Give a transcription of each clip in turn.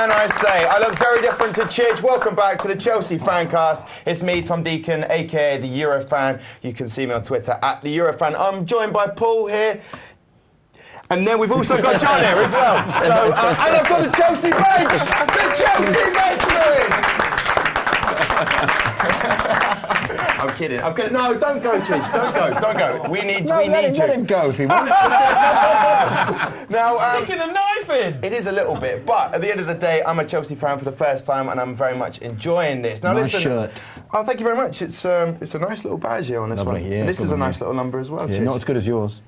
can I say? I look very different to Chidge. Welcome back to the Chelsea FanCast. It's me, Tom Deacon, a.k.a. the Eurofan. You can see me on Twitter at the Eurofan. I'm joined by Paul here. And then we've also got John here as well. So, and I've got the Chelsea bench! The Chelsea bench, I'm kidding. No, don't go, Chidge. Don't go. We need you. Let him go if he wants. Now, sticking a knife in. It is a little bit, but at the end of the day, I'm a Chelsea fan for the first time, and I'm very much enjoying this. Now, nice listen. Shirt. Oh, thank you very much. It's a nice little badge here on this Lovely, one. yeah, And this is a nice little number as well. Yeah, not as good as yours.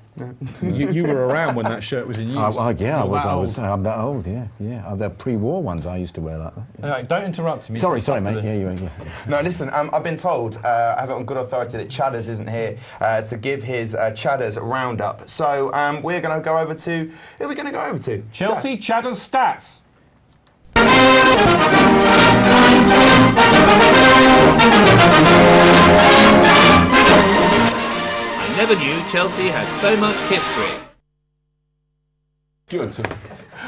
You were around when that shirt was in use. I'm that old. Yeah. The pre-war ones I used to wear like that. Yeah. Anyway, don't interrupt me. Sorry, mate. Yeah. No, listen. I've been told, I have it on good authority, that Chadders isn't here to give his Chadders roundup. So we're going to go over to. Who are we going to go over to? Chelsea Chadders stats. I never knew Chelsea had so much history. Good.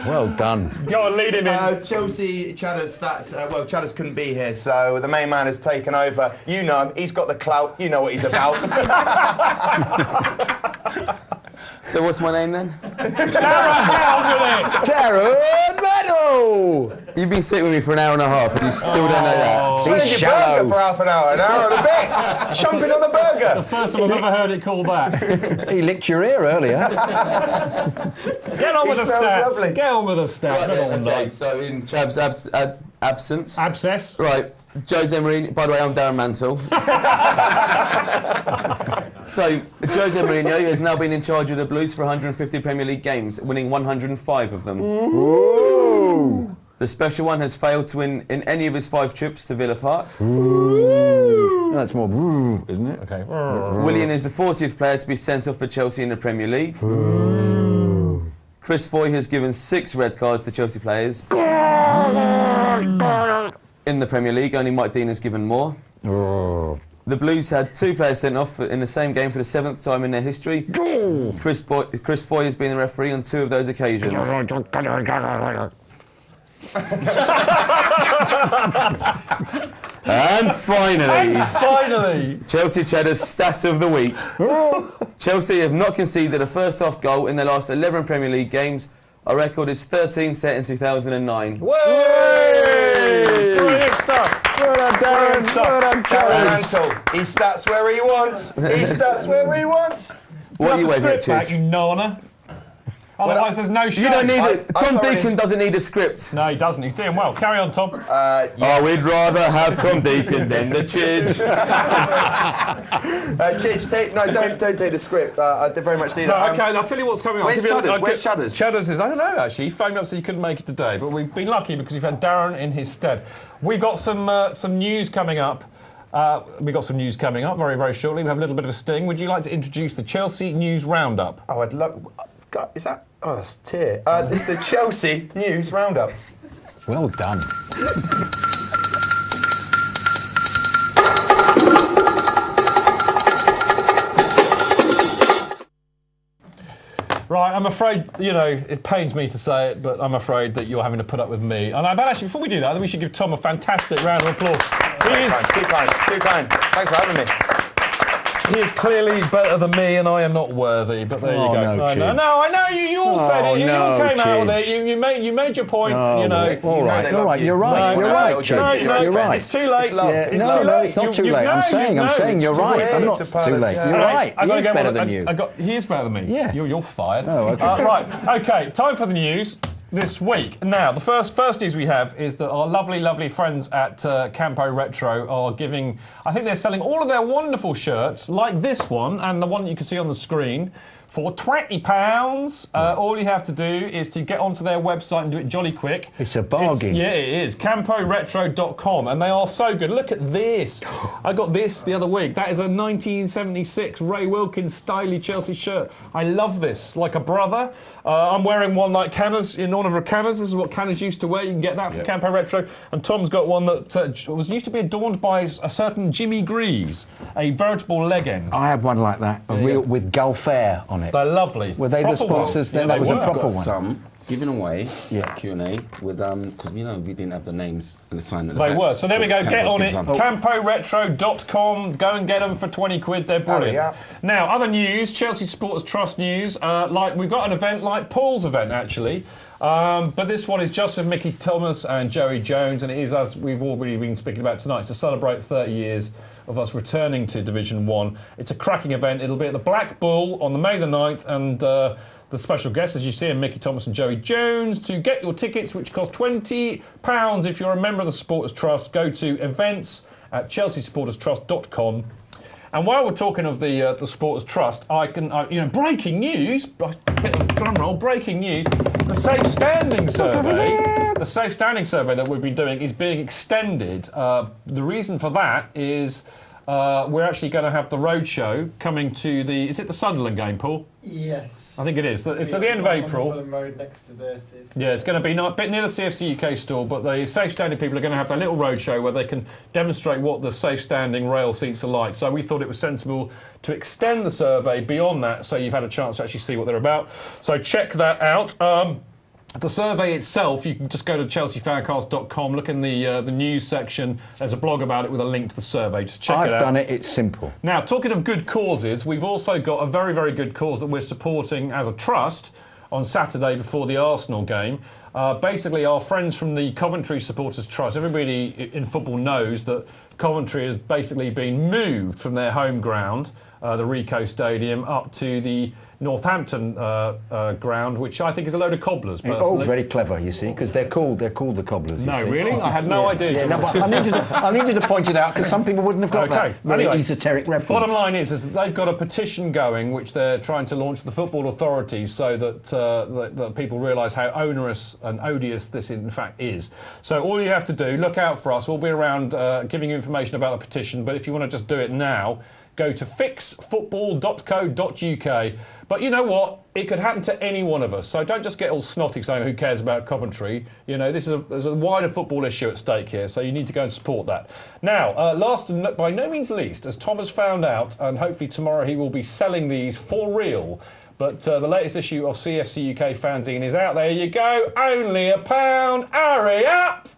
Well done. Go on, lead him in. Chelsea Chadders stats. Well, Chadders couldn't be here, so the main man has taken over. You know him. He's got the clout. You know what he's about. So what's my name then? Darren Meadow! You've been sitting with me for an hour and a half and you still don't know that. He's shallow. For half an hour and a bit. Chomping on the burger. The first time I've ever heard it called that. He licked your ear earlier. Get on with the stats. Lovely. Get on with the stats. Right, okay, so in Chab's absence. Abscess. Right, Jose Mourinho. By the way, I'm Darren Mantle. So, Jose Mourinho has now been in charge of the Blues for 150 Premier League games, winning 105 of them. Ooh. The special one has failed to win in any of his 5 trips to Villa Park. Ooh. That's more, isn't it? Okay. Willian is the 40th player to be sent off for Chelsea in the Premier League. Ooh. Chris Foy has given 6 red cards to Chelsea players. In the Premier League, only Mike Dean has given more. Oh. The Blues had 2 players sent off in the same game for the 7th time in their history. Chris Foy has been the referee on 2 of those occasions. And finally, Chelsea Cheddar's stats of the week. Chelsea have not conceded a first-half goal in their last 11 Premier League games. Our record is 13 set in 2009. Brilliant stuff. Well done, Darren. Well done, Darren Mantle. He stats where he wants. What are you waving at, Chidge? You nona. Otherwise, there's no show. You don't need it. Tom Deacon doesn't need a script. No, he doesn't. He's doing well. Carry on, Tom. Yes. Oh, we'd rather have Tom Deacon than the Chidge. Chidge, don't take the script. I very much need No, that. okay, I'll tell you what's coming on. Where's Chadders? Where's Chadders? Chadders is, I don't know actually, he phoned up so he couldn't make it today, but we've been lucky because we've had Darren in his stead. We've got some news coming up. We've got some news coming up very, very shortly. We have a little bit of a sting. Would you like to introduce the Chelsea News Roundup? Oh, I'd love... God, is that... Oh, that's tear. It's the Chelsea News Roundup. Well done. Right, I'm afraid, it pains me to say it, but I'm afraid that you're having to put up with me. But actually, before we do that, I think we should give Tom a fantastic round of applause. Too kind. Thanks for having me. He is clearly better than me, and I am not worthy. But there you go. No, I know. You all said it. You all came out with it. You made your point. All right. You're right. You're right. It's too late. It's not too late. I'm saying you're right. I'm not too late. You're right. He's better than you. He is better than me. Yeah. You're fired. Oh, okay. Right. Okay. Time for the news. This week. Now, the first news we have is that our lovely friends at Campo Retro are giving... I think they're selling all of their wonderful shirts, like this one, and the one that you can see on the screen, for £20. All you have to do is to get onto their website and do it jolly quick. It's a bargain. Yeah, it is. CampoRetro.com, and they are so good. Look at this. I got this the other week. That is a 1976 Ray Wilkins styly Chelsea shirt. I love this, like a brother. I'm wearing one like Canners, in honour of Canners. This is what Canners used to wear. You can get that from Campo Retro. And Tom's got one that used to be adorned by a certain Jimmy Greaves, a veritable leg end. I had one like that, with Gulf Air on it. They're lovely. Were they the sponsors then? That was a proper one. Some. giving away Q&A with because we didn't have the names and the sign. They were. So there we go. Get on it. CampoRetro.com. Go and get them for 20 quid. They're brilliant. Now, other news. Chelsea Supporters Trust news. Like we've got an event like Paul's event actually. But this one is just with Mickey Thomas and Joey Jones, and it is, as we've already been speaking about tonight, to celebrate 30 years of us returning to Division 1. It's a cracking event. It'll be at the Black Bull on the May the 9th, and the special guests, as you see, are Mickey Thomas and Joey Jones. To get your tickets, which cost £20 if you're a member of the Supporters Trust, go to events at chelseasupporterstrust.com. And while we're talking of the Supporters Trust, breaking news, drum roll, breaking news, the Safe Standing Survey that we've been doing is being extended. The reason for that is we're actually going to have the roadshow coming to is it the Sunderland game, Paul? Yes. I think it is. It's at the end of April. On the road next to the CFC. Yeah, it's going to be a bit near the CFC UK store, but the Safe Standing people are going to have their little roadshow where they can demonstrate what the Safe Standing rail seats are like. So we thought it was sensible to extend the survey beyond that, so you've had a chance to actually see what they're about. So check that out. The survey itself, you can just go to chelseafancast.com, look in the news section. There's a blog about it with a link to the survey. Just check it out. I've done it. It's simple. Now, talking of good causes, we've also got a very, very good cause that we're supporting as a trust on Saturday before the Arsenal game. Basically, our friends from the Coventry Supporters Trust, everybody in football knows that Coventry has basically been moved from their home ground, the Ricoh Stadium, up to the Northampton ground, which I think is a load of cobblers. Personally. Oh, very clever, you see, because they're called the cobblers. No, really? I had no idea. Yeah, no, but I needed to point it out because some people wouldn't have got that very esoteric reference. Bottom line is that they've got a petition going which they're trying to launch to the football authorities so that, that people realise how onerous and odious this in fact is. So all you have to do, look out for us. We'll be around giving you information about the petition, but if you want to just do it now, go to fixfootball.co.uk. But you know what? It could happen to any one of us. So don't just get all snotty saying who cares about Coventry. You know, there's a wider football issue at stake here, so you need to go and support that. Now, last and by no means least, as Tom has found out, and hopefully tomorrow he will be selling these for real, but the latest issue of CFC UK Fanzine is out. There you go. Only £1. Hurry up!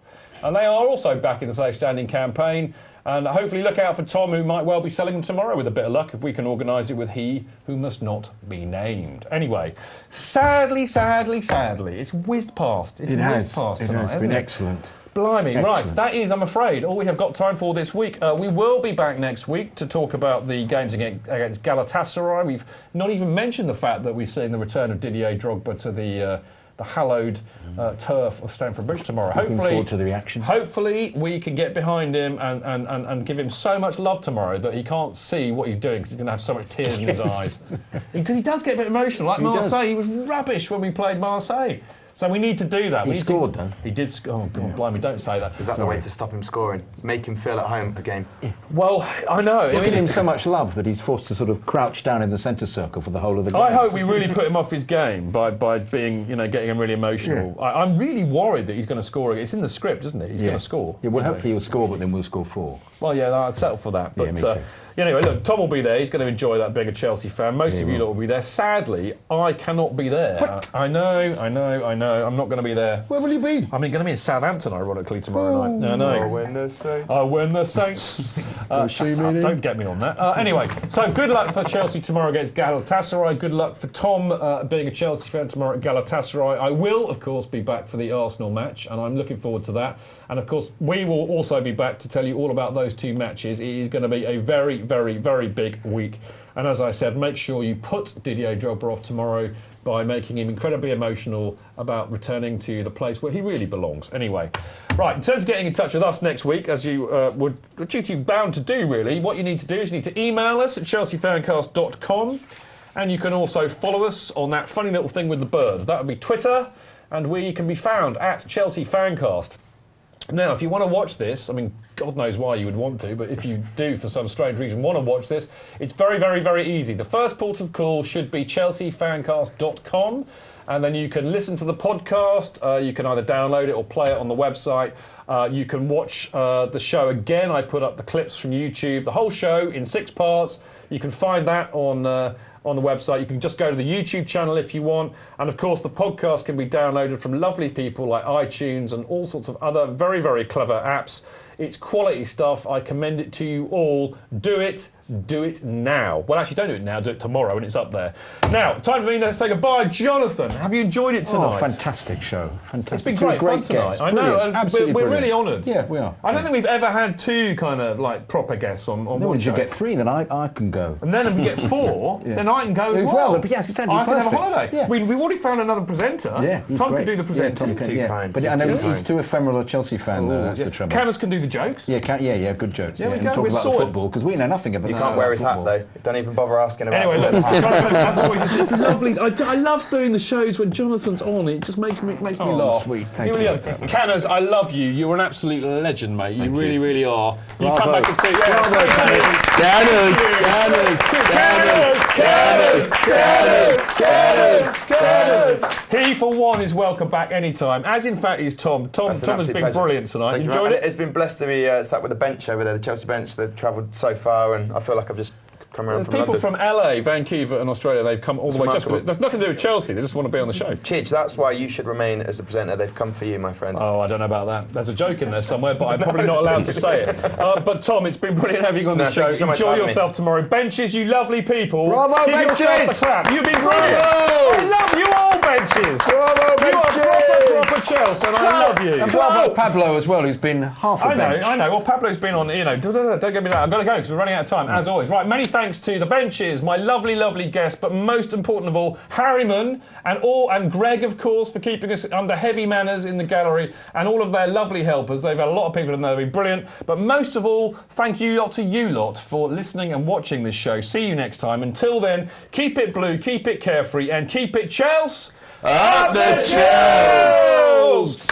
And they are also back in the Safe Standing campaign. And hopefully look out for Tom, who might well be selling them tomorrow with a bit of luck, if we can organise it with he who must not be named. Anyway, sadly, it's whizzed past. It has been excellent. Blimey. Right, that is, I'm afraid, all we have got time for this week. We will be back next week to talk about the games against Galatasaray. We've not even mentioned the fact that we're seeing the return of Didier Drogba to the hallowed turf of Stamford Bridge tomorrow. Looking forward to the reaction. Hopefully we can get behind him and give him so much love tomorrow that he can't see what he's doing because he's going to have so much tears in his eyes. Because he does get a bit emotional. Like Marseille, he was rubbish when we played Marseille. So we need to do that. He scored, though. He did score. Oh, God, blimey, don't say that. Is that the way to stop him scoring? Make him feel at home again? Yeah. Well, I know. He's given him so much love that he's forced to sort of crouch down in the centre circle for the whole of the game. I hope we really put him off his game by being, getting him really emotional. Yeah. I'm really worried that he's going to score. It's in the script, isn't it? He's going to score. Yeah, well, hopefully he'll score, but then we'll score 4. Well, yeah, I'd settle for that. But, me too. Anyway, look, Tom will be there. He's going to enjoy that being a Chelsea fan. Most of you lot will be there. Sadly, I cannot be there. What? I know. I'm not going to be there. Where will you be? I'm going to be in Southampton, ironically, tomorrow night. I know. I'll win the Saints. I'll win the Saints. Shut up. Don't get me on that. Anyway, so good luck for Chelsea tomorrow against Galatasaray. Good luck for Tom being a Chelsea fan tomorrow at Galatasaray. I will, of course, be back for the Arsenal match, and I'm looking forward to that. And, of course, we will also be back to tell you all about those 2 matches. It is going to be a very, very, very big week. And as I said, make sure you put Didier Drogba off tomorrow by making him incredibly emotional about returning to the place where he really belongs. Anyway, right, in terms of getting in touch with us next week, as you were duty bound to do, really, what you need to do is you need to email us at chelseafancast.com, and you can also follow us on that funny little thing with the bird. That would be Twitter, and we can be found at Chelsea FanCast. Now, if you want to watch this, I mean, God knows why you would want to, but if you do, for some strange reason, want to watch this, it's very, very, very easy. The first port of call should be chelseafancast.com, and then you can listen to the podcast. You can either download it or play it on the website. You can watch the show again. I put up the clips from YouTube, the whole show in 6 parts. You can find that on on the website. You can just go to the YouTube channel if you want. And, of course, the podcast can be downloaded from lovely people like iTunes and all sorts of other very, very clever apps. It's quality stuff. I commend it to you all. Do it now. Well, actually, don't do it now. Do it tomorrow when it's up there. Now, time for me to say goodbye. Jonathan, have you enjoyed it tonight? Oh, fantastic show. Fantastic. It's been great fun tonight. I know, and we're really honoured. Yeah, we are. I don't think we've ever had two kind of like proper guests on one show. You get 3, then I can go. And then if we get 4, then I can go as well. Yes, exactly. I can have a holiday. Yeah. We've already found another presenter. Yeah, Tom can do the presenting. But I know he's too ephemeral a Chelsea fan, though. That's the trouble. Canners can do the jokes. Yeah, good jokes. Yeah, we and talk about the football, because we know nothing about You can't wear his hat, though. Don't even bother asking about it. Anyway, look, Jonathan, as always, it's lovely. I love doing the shows when Jonathan's on. It just makes me laugh. Sweet. Thank you. Canners, I love you. You're an absolute legend, mate. You really, really are. You come back and see. Canners. He, for one, is welcome back anytime, as in fact is Tom. Tom has been brilliant tonight. Enjoyed it? It's been blessed to be sat with the bench over there, the Chelsea bench. They've travelled so far, and I feel like I've just come around from people London. from LA, Vancouver and Australia, they've come all the way just for it. There's nothing to do with Chelsea, they just want to be on the show. Chidge, that's why you should remain as the presenter. They've come for you, my friend. Oh, I don't know about that. There's a joke in there somewhere, but I'm probably not allowed to say it. But Tom, it's been brilliant having you on the show. Enjoy yourself tomorrow. Benches, you lovely people. Bravo, Give benches! yourself the clap. You've been brilliant. I love you all, benches. Bravo, benches! You are proper Chelsea, and I love you. And bravo Pablo as well, who's been half a bench. I know. Well, Pablo's been on, don't get me that. I've got to go because we're running out of time, as always. Right, many thanks to the benches, my lovely, lovely guests, but most important of all, Harriman and Greg, of course, for keeping us under heavy manners in the gallery, and all of their lovely helpers. They've had a lot of people in there who've been brilliant. But most of all, thank you lot to you lot for listening and watching this show. See you next time. Until then, keep it blue, keep it carefree, and keep it Chelsea. Up the Chelsea!